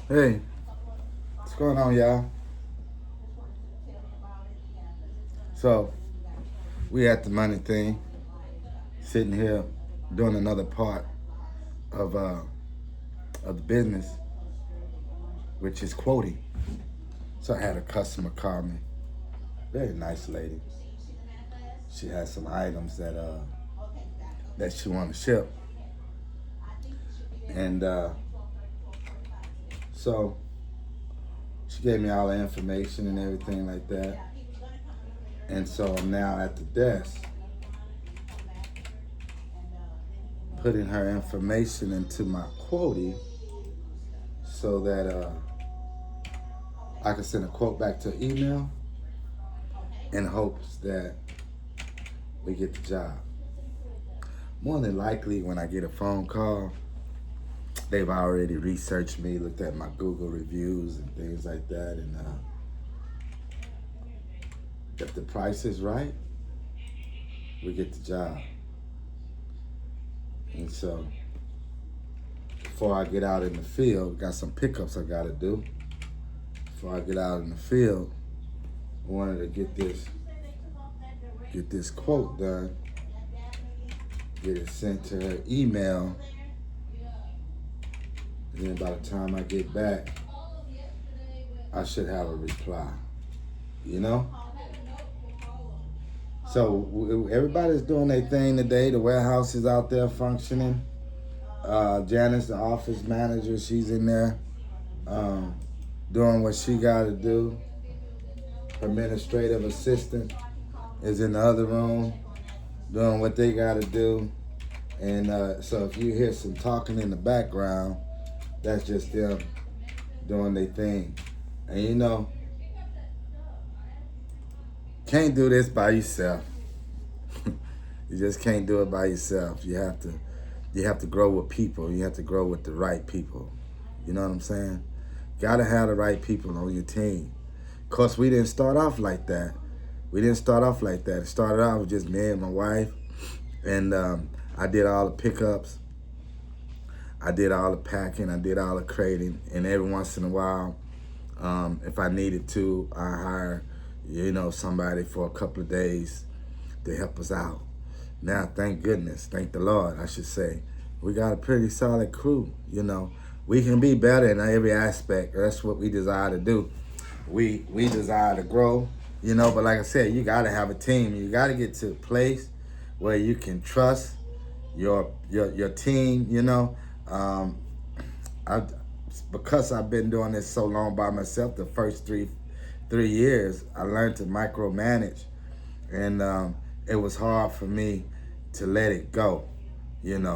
Hey, what's going on, y'all? So, we at the money thing, sitting here doing another part of uh of the business, which is quoting. So I had a customer call me, very nice lady. She had some items that she wanted to ship, and so she gave me all the information and everything like that. And so I'm now at the desk putting her information into my quoting so that I can send a quote back to her email in hopes that we get the job. More than likely, when I get a phone call, they've already researched me, looked at my Google reviews and things like that, and if the price is right, we get the job. And so, before I get out in the field, got some pickups I gotta do. Before I get out in the field, I wanted to get this quote done, get it sent to her email, and then by the time I get back, I should have a reply. You know? So everybody's doing their thing today. The warehouse is out there functioning. Janice, the office manager, she's in there doing what she got to do. Her administrative assistant is in the other room doing what they got to do. And so if you hear some talking in the background, that's just them doing their thing. And you know, can't do this by yourself. You just can't do it by yourself. You have to grow with people. You have to grow with the right people. You know what I'm saying? Gotta have the right people on your team. Of course, we didn't start off like that. It started out with just me and my wife. And I did all the pickups. I did all the packing. I did all the crating. And every once in a while, if I needed to, I hired, somebody for a couple of days to help us out. Now, thank goodness, thank the Lord, I should say, we got a pretty solid crew. We can be better in every aspect. That's what we desire to do. We desire to grow, but like I said, you got to have a team. You got to get to a place where you can trust your team. Because I've been doing this so long by myself, the first three years, I learned to micromanage, and it was hard for me to let it go, and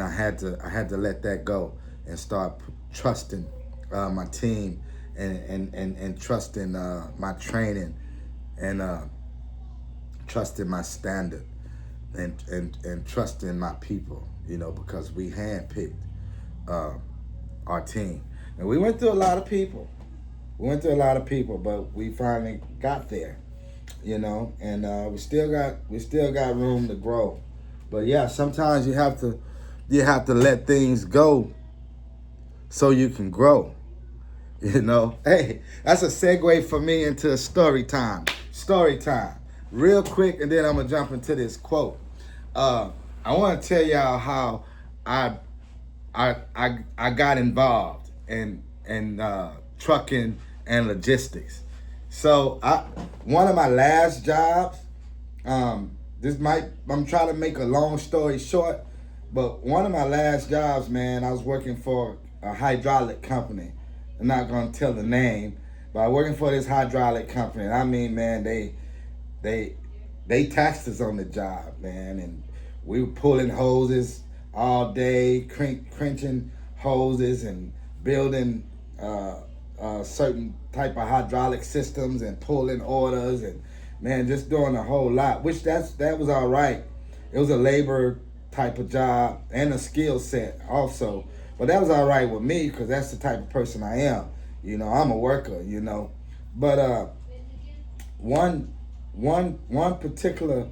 I had to let that go and start trusting my team and trusting my training and trusting my standard and trusting my people, because we handpicked our team. And we went through a lot of people. But we finally got there, and we still got room to grow. But yeah, sometimes you have to let things go so you can grow. Hey, that's a segue for me into a story time. Real quick, and then I'm gonna jump into this quote. I want to tell y'all how I got involved in trucking and logistics. So one of my last jobs, I'm trying to make a long story short, but one of my last jobs, man, I was working for a hydraulic company. I'm not gonna tell the name, but I was working for this hydraulic company. And I mean, man, they taxed us on the job, man, and we were pulling hoses all day, crenching hoses and building certain type of hydraulic systems and pulling orders and, man, just doing a whole lot, which that was all right. It was a labor type of job and a skill set also, but that was all right with me because that's the type of person I am. I'm a worker, but one particular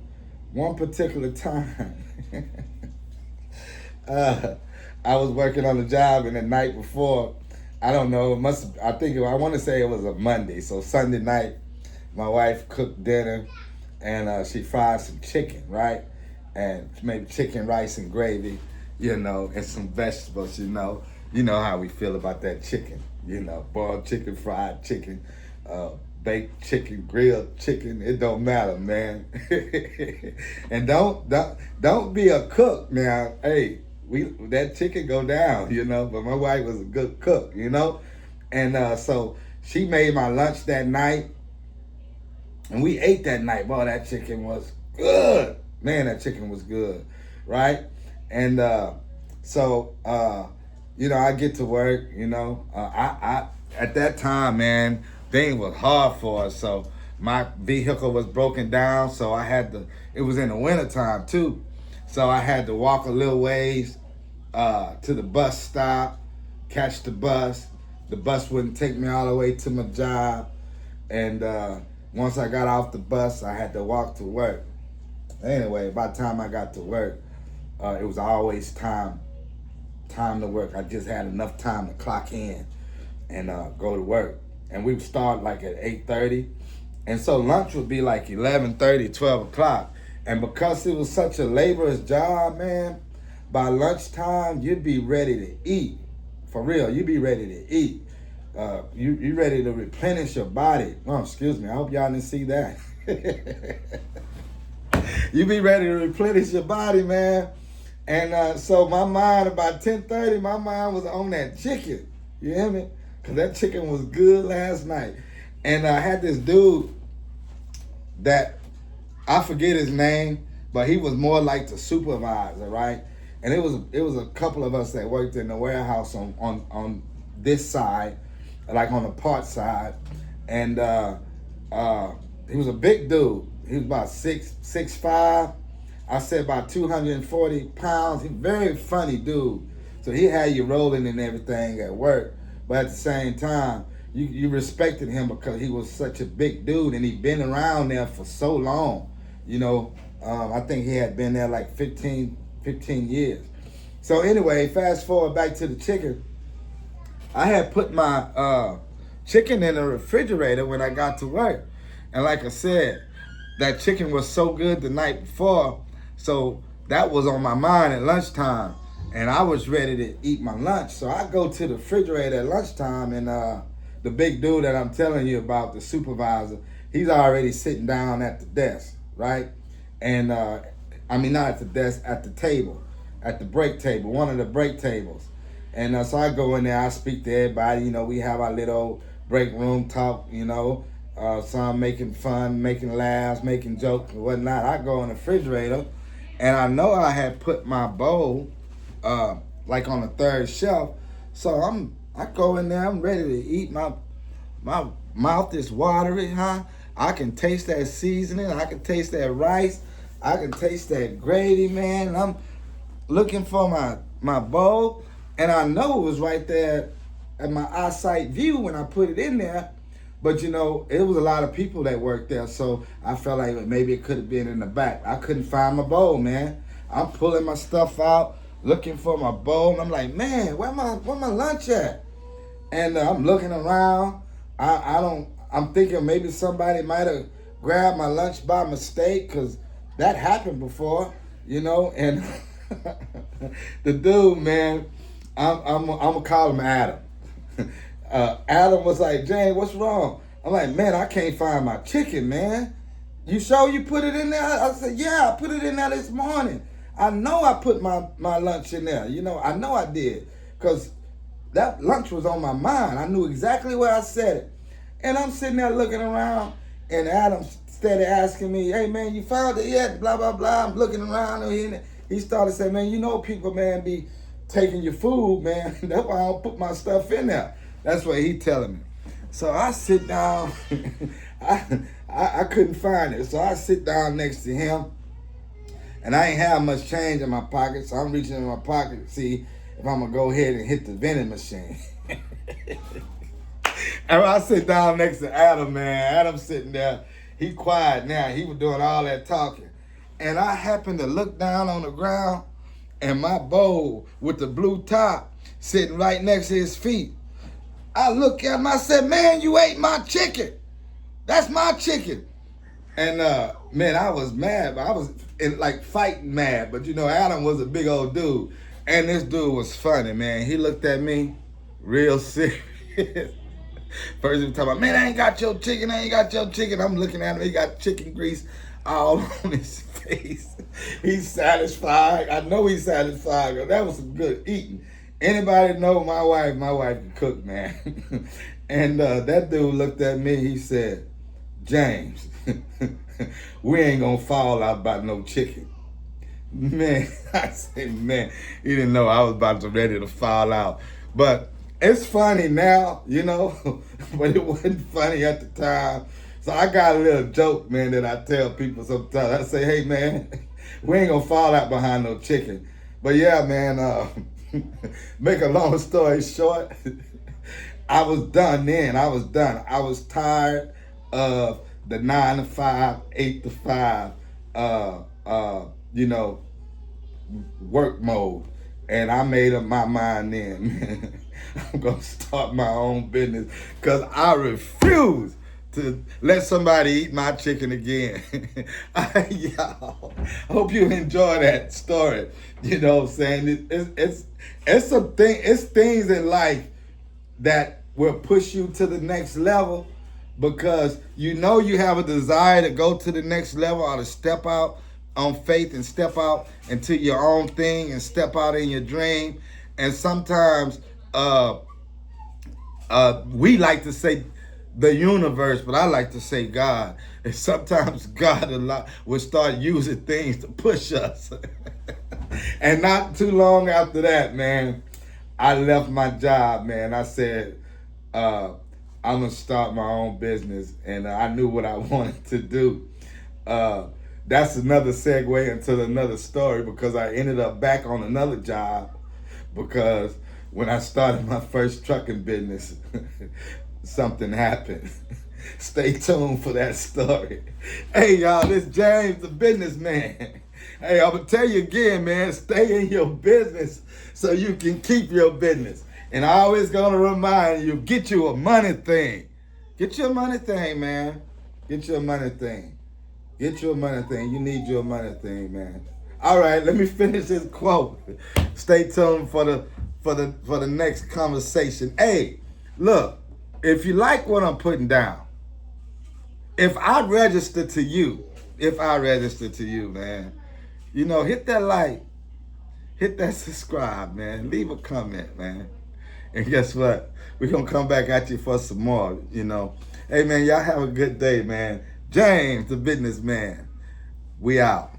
time I was working on a job, and the night before I don't know. It must. I think I want to say it was a Monday. So Sunday night, my wife cooked dinner, and she fried some chicken, right? And made chicken, rice, and gravy, and some vegetables. You know how we feel about that chicken. Boiled chicken, fried chicken, baked chicken, grilled chicken. It don't matter, man. And don't be a cook now. Hey, that chicken go down, But my wife was a good cook, And so she made my lunch that night, and we ate that night. Boy, that chicken was good. Man, that chicken was good, right? And so I get to work. I at that time, man, thing was hard for us. So my vehicle was broken down, so I had to. It was in the wintertime too, so I had to walk a little ways to the bus stop, catch the bus. The bus wouldn't take me all the way to my job, and once I got off the bus, I had to walk to work. Anyway, by the time I got to work, it was always time to work. I just had enough time to clock in and go to work. And we would start like at 8:30. And so lunch would be like 11:30, 12 o'clock. And because it was such a laborious job, man, by lunchtime, you'd be ready to eat. For real, you'd be ready to eat. You ready to replenish your body. Oh, excuse me. I hope y'all didn't see that. You be ready to replenish your body, man. And so my mind, about 10:30, my mind was on that chicken. You hear me? Because that chicken was good last night. And I had this dude that, I forget his name, but he was more like the supervisor, right? And it was a couple of us that worked in the warehouse on this side, like on the part side. And he was a big dude. He was about 6'5". I said about 240 pounds. He's a very funny dude. So he had you rolling and everything at work. But at the same time, you respected him because he was such a big dude and he'd been around there for so long. I think he had been there like 15 years. So anyway, fast forward back to the chicken. I had put my chicken in the refrigerator when I got to work. And like I said, that chicken was so good the night before, so that was on my mind at lunchtime, and I was ready to eat my lunch. So I go to the refrigerator at lunchtime, and the big dude that I'm telling you about, the supervisor, he's already sitting down at the desk, right? And not at the desk, at the table, at the break table, one of the break tables. And so I go in there, I speak to everybody. We have our little break room talk, some making fun, making laughs, making jokes and whatnot. I go in the refrigerator, and I know I had put my bowl like on the third shelf. So I go in there, I'm ready to eat. My mouth is watery, huh? I can taste that seasoning. I can taste that rice. I can taste that gravy, man. And I'm looking for my bowl, and I know it was right there at my eyesight view when I put it in there. But it was a lot of people that worked there, so I felt like maybe it could have been in the back. I couldn't find my bowl, man. I'm pulling my stuff out, looking for my bowl, and I'm like, man, where my lunch at? And I'm looking around. I'm thinking maybe somebody might have grabbed my lunch by mistake, because that happened before, And the dude, man, I'm gonna call him Adam. Adam was like, Jane, what's wrong? I'm like, man, I can't find my chicken, man. You sure you put it in there? I said, yeah, I put it in there this morning. I know I put my lunch in there. I know I did. Because that lunch was on my mind. I knew exactly where I said it. And I'm sitting there looking around, and Adam started asking me, hey, man, you found it yet? Blah, blah, blah. I'm looking around, and he started saying, man, people, man, be taking your food, man. That's why I don't put my stuff in there. That's what he telling me. So I sit down. I couldn't find it. So I sit down next to him. And I ain't have much change in my pocket. So I'm reaching in my pocket to see if I'm going to go ahead and hit the vending machine. And I sit down next to Adam, man. Adam's sitting there. He quiet now. He was doing all that talking. And I happened to look down on the ground, and my bowl with the blue top sitting right next to his feet. I look at him, I said, man, you ate my chicken. That's my chicken. And man, I was mad. I was like fighting mad. But you know, Adam was a big old dude. And this dude was funny, man. He looked at me real serious. First he was talking about, man, I ain't got your chicken, I ain't got your chicken. I'm looking at him, he got chicken grease all on his face. He's satisfied. I know he's satisfied. That was some good eating. Anybody know my wife? My wife can cook, man. And that dude looked at me, he said, James, we ain't gonna fall out about no chicken. Man, I said, man, he didn't know I was about to ready to fall out. But it's funny now, you know, but it wasn't funny at the time. So I got a little joke, man, that I tell people sometimes. I say, hey, man, we ain't gonna fall out behind no chicken. But yeah, man, make a long story short, I was done then. I was done. I was tired of the 9 to 5, 8 to 5, you know, work mode. And I made up my mind then, I'm gonna start my own business because I refuse to let somebody eat my chicken again. Y'all, I hope you enjoy that story. You know what I'm saying? It's some thing, it's things in life that will push you to the next level because you know you have a desire to go to the next level or to step out on faith and step out into your own thing and step out in your dream. And sometimes we like to say the universe, but I like to say God. And sometimes God will start using things to push us. And not too long after that, man, I left my job, man. I said, I'm going to start my own business. And I knew what I wanted to do. That's another segue into another story because I ended up back on another job because when I started my first trucking business, something happened. Stay tuned for that story. Hey, y'all, this James, the businessman. Hey, I'm going to tell you again, man, stay in your business so you can keep your business. And I always going to remind you, get you a money thing. Get your money thing, man. Get your money thing. Get your money thing. You need your money thing, man. All right, let me finish this quote. Stay tuned for the next conversation. Hey, look, if you like what I'm putting down, if I register to you, man, you know, hit that like, hit that subscribe, man. Leave a comment, man. And guess what? We're going to come back at you for some more, you know. Hey, man, y'all have a good day, man. James, the businessman. We out.